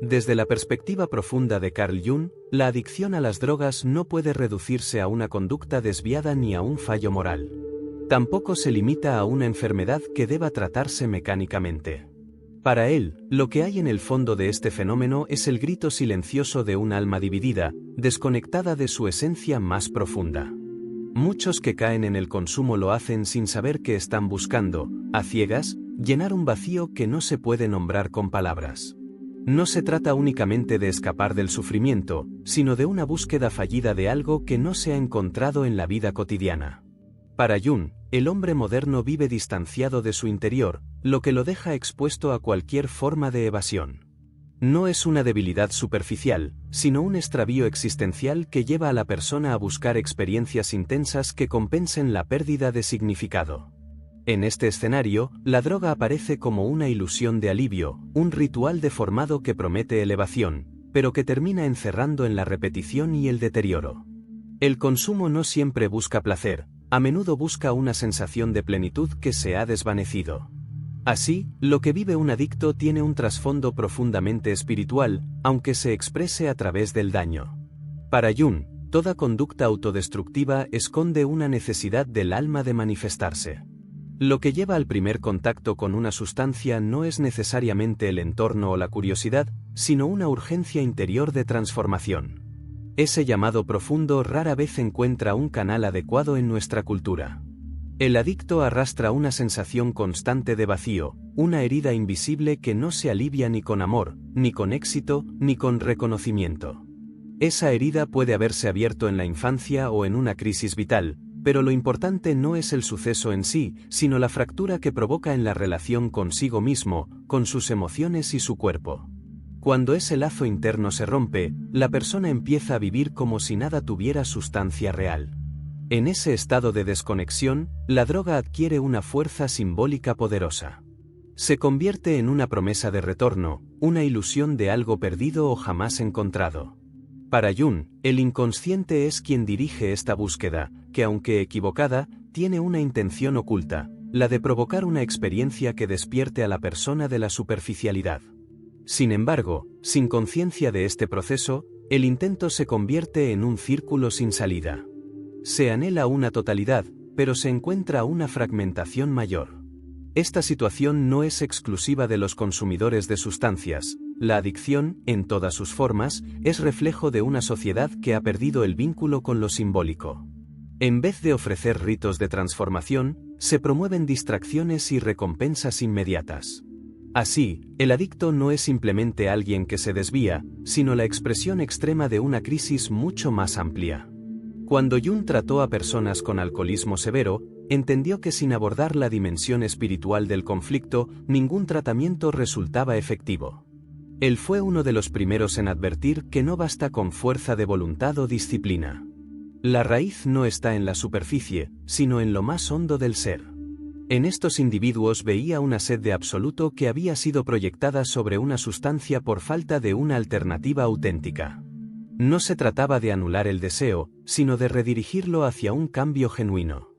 Desde la perspectiva profunda de Carl Jung, la adicción a las drogas no puede reducirse a una conducta desviada ni a un fallo moral. Tampoco se limita a una enfermedad que deba tratarse mecánicamente. Para él, lo que hay en el fondo de este fenómeno es el grito silencioso de un alma dividida, desconectada de su esencia más profunda. Muchos que caen en el consumo lo hacen sin saber que están buscando, a ciegas, llenar un vacío que no se puede nombrar con palabras. No se trata únicamente de escapar del sufrimiento, sino de una búsqueda fallida de algo que no se ha encontrado en la vida cotidiana. Para Jung, el hombre moderno vive distanciado de su interior, lo que lo deja expuesto a cualquier forma de evasión. No es una debilidad superficial, sino un extravío existencial que lleva a la persona a buscar experiencias intensas que compensen la pérdida de significado. En este escenario, la droga aparece como una ilusión de alivio, un ritual deformado que promete elevación, pero que termina encerrando en la repetición y el deterioro. El consumo no siempre busca placer, a menudo busca una sensación de plenitud que se ha desvanecido. Así, lo que vive un adicto tiene un trasfondo profundamente espiritual, aunque se exprese a través del daño. Para Jung, toda conducta autodestructiva esconde una necesidad del alma de manifestarse. Lo que lleva al primer contacto con una sustancia no es necesariamente el entorno o la curiosidad, sino una urgencia interior de transformación. Ese llamado profundo rara vez encuentra un canal adecuado en nuestra cultura. El adicto arrastra una sensación constante de vacío, una herida invisible que no se alivia ni con amor, ni con éxito, ni con reconocimiento. Esa herida puede haberse abierto en la infancia o en una crisis vital, pero lo importante no es el suceso en sí, sino la fractura que provoca en la relación consigo mismo, con sus emociones y su cuerpo. Cuando ese lazo interno se rompe, la persona empieza a vivir como si nada tuviera sustancia real. En ese estado de desconexión, la droga adquiere una fuerza simbólica poderosa. Se convierte en una promesa de retorno, una ilusión de algo perdido o jamás encontrado. Para Jung, el inconsciente es quien dirige esta búsqueda, que aunque equivocada, tiene una intención oculta, la de provocar una experiencia que despierte a la persona de la superficialidad. Sin embargo, sin conciencia de este proceso, el intento se convierte en un círculo sin salida. Se anhela una totalidad, pero se encuentra una fragmentación mayor. Esta situación no es exclusiva de los consumidores de sustancias. La adicción, en todas sus formas, es reflejo de una sociedad que ha perdido el vínculo con lo simbólico. En vez de ofrecer ritos de transformación, se promueven distracciones y recompensas inmediatas. Así, el adicto no es simplemente alguien que se desvía, sino la expresión extrema de una crisis mucho más amplia. Cuando Jung trató a personas con alcoholismo severo, entendió que sin abordar la dimensión espiritual del conflicto, ningún tratamiento resultaba efectivo. Él fue uno de los primeros en advertir que no basta con fuerza de voluntad o disciplina. La raíz no está en la superficie, sino en lo más hondo del ser. En estos individuos veía una sed de absoluto que había sido proyectada sobre una sustancia por falta de una alternativa auténtica. No se trataba de anular el deseo, sino de redirigirlo hacia un cambio genuino.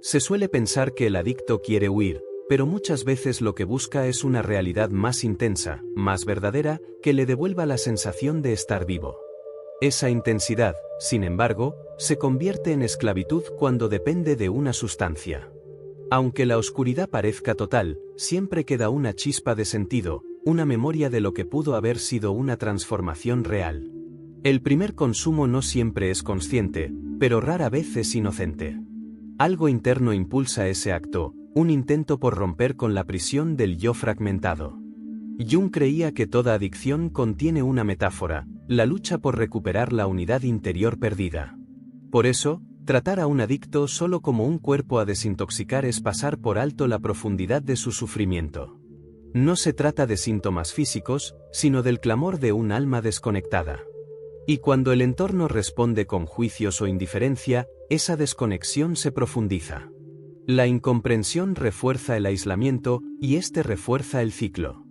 Se suele pensar que el adicto quiere huir, pero muchas veces lo que busca es una realidad más intensa, más verdadera, que le devuelva la sensación de estar vivo. Esa intensidad, sin embargo, se convierte en esclavitud cuando depende de una sustancia. Aunque la oscuridad parezca total, siempre queda una chispa de sentido, una memoria de lo que pudo haber sido una transformación real. El primer consumo no siempre es consciente, pero rara vez es inocente. Algo interno impulsa ese acto, un intento por romper con la prisión del yo fragmentado. Jung creía que toda adicción contiene una metáfora, la lucha por recuperar la unidad interior perdida. Por eso, tratar a un adicto solo como un cuerpo a desintoxicar es pasar por alto la profundidad de su sufrimiento. No se trata de síntomas físicos, sino del clamor de un alma desconectada. Y cuando el entorno responde con juicios o indiferencia, esa desconexión se profundiza. La incomprensión refuerza el aislamiento, y este refuerza el ciclo.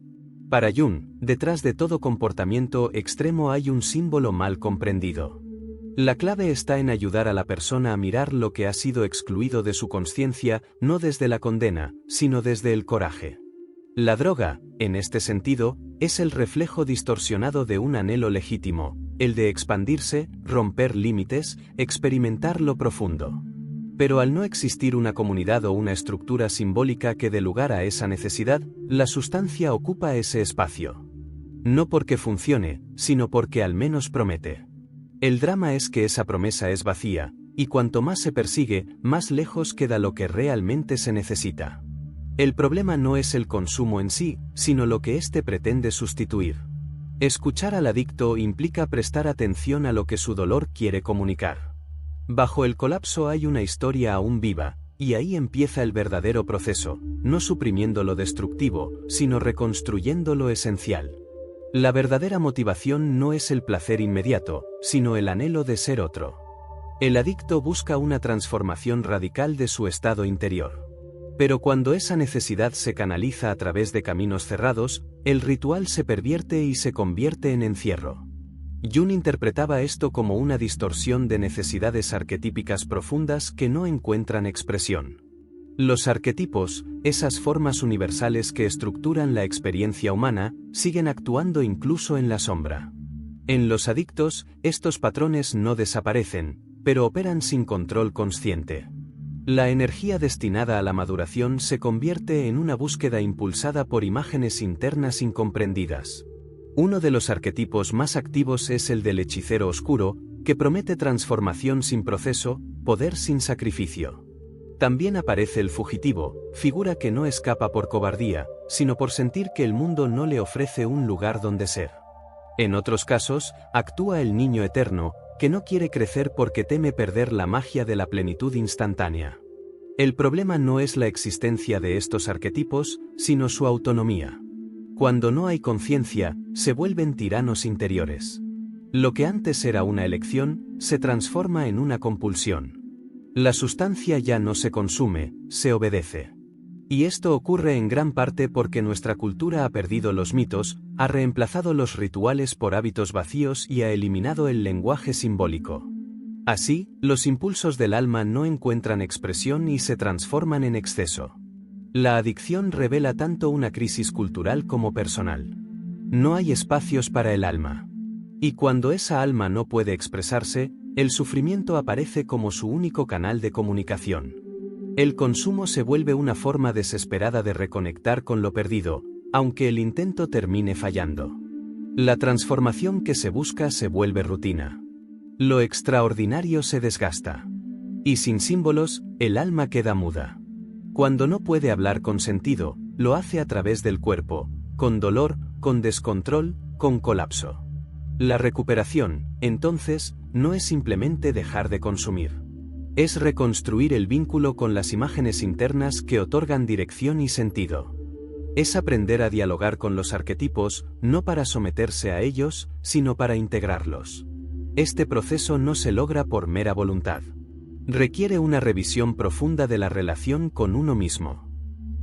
Para Jung, detrás de todo comportamiento extremo hay un símbolo mal comprendido. La clave está en ayudar a la persona a mirar lo que ha sido excluido de su consciencia, no desde la condena, sino desde el coraje. La droga, en este sentido, es el reflejo distorsionado de un anhelo legítimo, el de expandirse, romper límites, experimentar lo profundo. Pero al no existir una comunidad o una estructura simbólica que dé lugar a esa necesidad, la sustancia ocupa ese espacio. No porque funcione, sino porque al menos promete. El drama es que esa promesa es vacía, y cuanto más se persigue, más lejos queda lo que realmente se necesita. El problema no es el consumo en sí, sino lo que éste pretende sustituir. Escuchar al adicto implica prestar atención a lo que su dolor quiere comunicar. Bajo el colapso hay una historia aún viva, y ahí empieza el verdadero proceso, no suprimiendo lo destructivo, sino reconstruyendo lo esencial. La verdadera motivación no es el placer inmediato, sino el anhelo de ser otro. El adicto busca una transformación radical de su estado interior. Pero cuando esa necesidad se canaliza a través de caminos cerrados, el ritual se pervierte y se convierte en encierro. Jung interpretaba esto como una distorsión de necesidades arquetípicas profundas que no encuentran expresión. Los arquetipos, esas formas universales que estructuran la experiencia humana, siguen actuando incluso en la sombra. En los adictos, estos patrones no desaparecen, pero operan sin control consciente. La energía destinada a la maduración se convierte en una búsqueda impulsada por imágenes internas incomprendidas. Uno de los arquetipos más activos es el del hechicero oscuro, que promete transformación sin proceso, poder sin sacrificio. También aparece el fugitivo, figura que no escapa por cobardía, sino por sentir que el mundo no le ofrece un lugar donde ser. En otros casos, actúa el niño eterno, que no quiere crecer porque teme perder la magia de la plenitud instantánea. El problema no es la existencia de estos arquetipos, sino su autonomía. Cuando no hay conciencia, se vuelven tiranos interiores. Lo que antes era una elección, se transforma en una compulsión. La sustancia ya no se consume, se obedece. Y esto ocurre en gran parte porque nuestra cultura ha perdido los mitos, ha reemplazado los rituales por hábitos vacíos y ha eliminado el lenguaje simbólico. Así, los impulsos del alma no encuentran expresión y se transforman en exceso. La adicción revela tanto una crisis cultural como personal. No hay espacios para el alma. Y cuando esa alma no puede expresarse, el sufrimiento aparece como su único canal de comunicación. El consumo se vuelve una forma desesperada de reconectar con lo perdido, aunque el intento termine fallando. La transformación que se busca se vuelve rutina. Lo extraordinario se desgasta. Y sin símbolos, el alma queda muda. Cuando no puede hablar con sentido, lo hace a través del cuerpo, con dolor, con descontrol, con colapso. La recuperación, entonces, no es simplemente dejar de consumir. Es reconstruir el vínculo con las imágenes internas que otorgan dirección y sentido. Es aprender a dialogar con los arquetipos, no para someterse a ellos, sino para integrarlos. Este proceso no se logra por mera voluntad. Requiere una revisión profunda de la relación con uno mismo.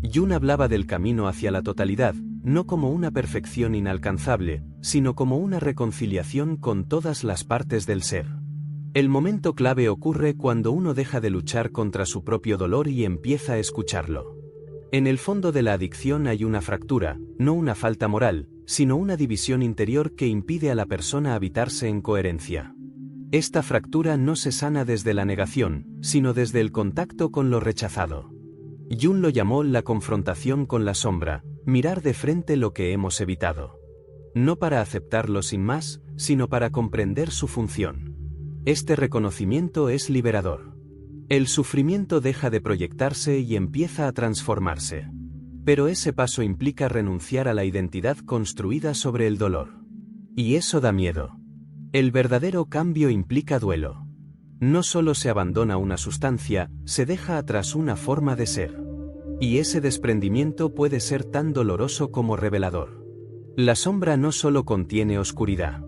Jung hablaba del camino hacia la totalidad, no como una perfección inalcanzable, sino como una reconciliación con todas las partes del ser. El momento clave ocurre cuando uno deja de luchar contra su propio dolor y empieza a escucharlo. En el fondo de la adicción hay una fractura, no una falta moral, sino una división interior que impide a la persona habitarse en coherencia. Esta fractura no se sana desde la negación, sino desde el contacto con lo rechazado. Jung lo llamó la confrontación con la sombra, mirar de frente lo que hemos evitado. No para aceptarlo sin más, sino para comprender su función. Este reconocimiento es liberador. El sufrimiento deja de proyectarse y empieza a transformarse. Pero ese paso implica renunciar a la identidad construida sobre el dolor. Y eso da miedo. El verdadero cambio implica duelo. No solo se abandona una sustancia, se deja atrás una forma de ser. Y ese desprendimiento puede ser tan doloroso como revelador. La sombra no solo contiene oscuridad.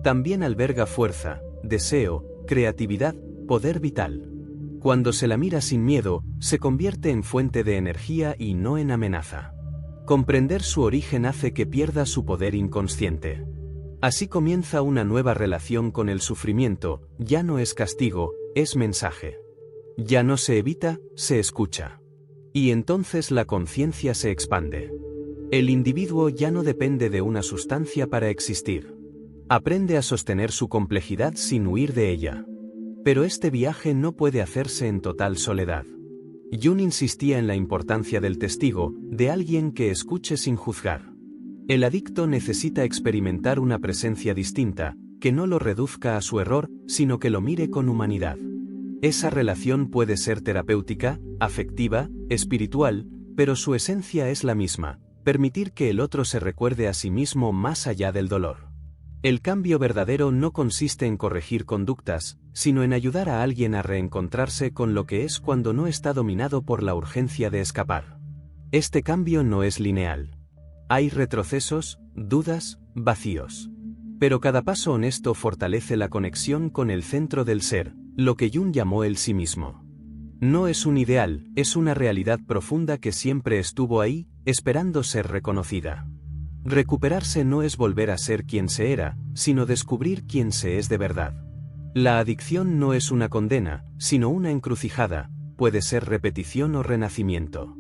También alberga fuerza, deseo, creatividad, poder vital. Cuando se la mira sin miedo, se convierte en fuente de energía y no en amenaza. Comprender su origen hace que pierda su poder inconsciente. Así comienza una nueva relación con el sufrimiento, ya no es castigo, es mensaje. Ya no se evita, se escucha. Y entonces la conciencia se expande. El individuo ya no depende de una sustancia para existir. Aprende a sostener su complejidad sin huir de ella. Pero este viaje no puede hacerse en total soledad. Jung insistía en la importancia del testigo, de alguien que escuche sin juzgar. El adicto necesita experimentar una presencia distinta, que no lo reduzca a su error, sino que lo mire con humanidad. Esa relación puede ser terapéutica, afectiva, espiritual, pero su esencia es la misma: permitir que el otro se recuerde a sí mismo más allá del dolor. El cambio verdadero no consiste en corregir conductas, sino en ayudar a alguien a reencontrarse con lo que es cuando no está dominado por la urgencia de escapar. Este cambio no es lineal. Hay retrocesos, dudas, vacíos. Pero cada paso honesto fortalece la conexión con el centro del ser, lo que Jung llamó el sí mismo. No es un ideal, es una realidad profunda que siempre estuvo ahí, esperando ser reconocida. Recuperarse no es volver a ser quien se era, sino descubrir quién se es de verdad. La adicción no es una condena, sino una encrucijada, puede ser repetición o renacimiento.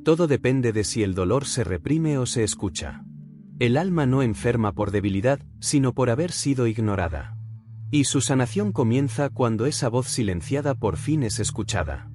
Todo depende de si el dolor se reprime o se escucha. El alma no enferma por debilidad, sino por haber sido ignorada. Y su sanación comienza cuando esa voz silenciada por fin es escuchada.